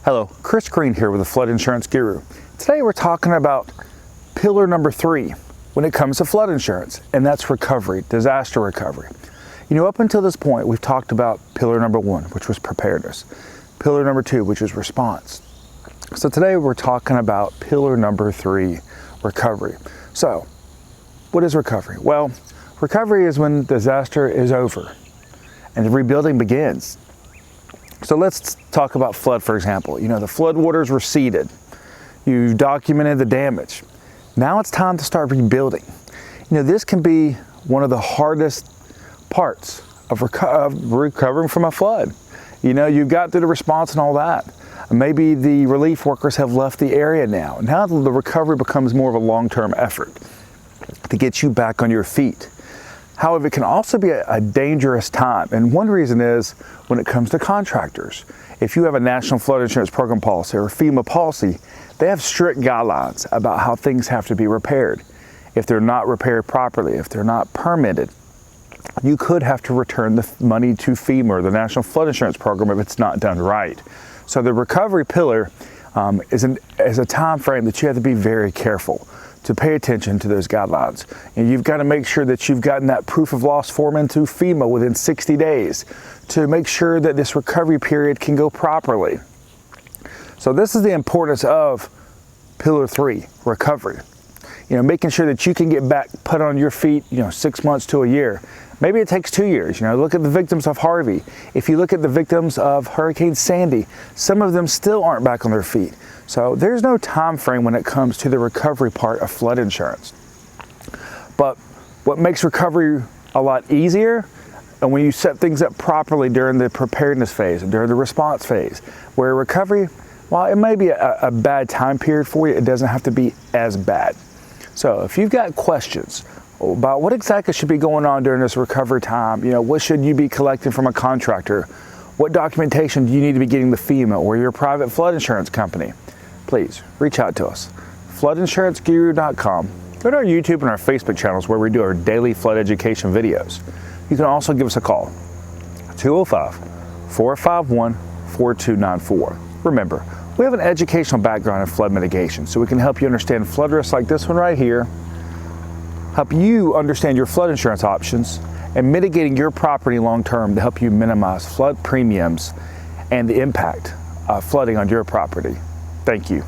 Hello, Chris Green here with the Flood Insurance Guru. Today we're talking about pillar number 3 when it comes to flood insurance, and that's recovery, disaster recovery. You know, up until this point, we've talked about pillar number 1, which was preparedness, pillar number 2, which is response. So today we're talking about pillar number 3, recovery. So, what is recovery? Well, recovery is when disaster is over and the rebuilding begins. So let's talk about flood, for example. You know, the flood waters receded. You've documented the damage. Now it's time to start rebuilding. You know, this can be one of the hardest parts of recovering from a flood. You know, you've got through the response and all that. Maybe the relief workers have left the area now. Now the recovery becomes more of a long-term effort to get you back on your feet. However, it can also be a dangerous time, and one reason is when it comes to contractors. If you have a National Flood Insurance Program policy or FEMA policy, they have strict guidelines about how things have to be repaired. If they're not repaired properly, if they're not permitted, you could have to return the money to FEMA or the National Flood Insurance Program if it's not done right. So the recovery pillar is a time frame that you have to be very careful to pay attention to those guidelines. And you've got to make sure that you've gotten that proof of loss form into FEMA within 60 days to make sure that this recovery period can go properly. So this is the importance of pillar 3, recovery. You know, making sure that you can get back, put on your feet, 6 months to a year. Maybe it takes 2 years. You know, look at the victims of Harvey. If you look at the victims of Hurricane Sandy, some of them still aren't back on their feet. So there's no time frame when it comes to the recovery part of flood insurance. But what makes recovery a lot easier, and when you set things up properly during the preparedness phase and during the response phase, where recovery, while it may be a bad time period for you, it doesn't have to be as bad. So if you've got questions about what exactly should be going on during this recovery time, what should you be collecting from a contractor? What documentation do you need to be getting the FEMA or your private flood insurance company? Please reach out to us. FloodInsuranceGuru.com. Go to our YouTube and our Facebook channels where we do our daily flood education videos. You can also give us a call, 205-451-4294. Remember, we have an educational background in flood mitigation, so we can help you understand flood risks like this one right here, help you understand your flood insurance options, and mitigating your property long-term to help you minimize flood premiums and the impact of flooding on your property. Thank you.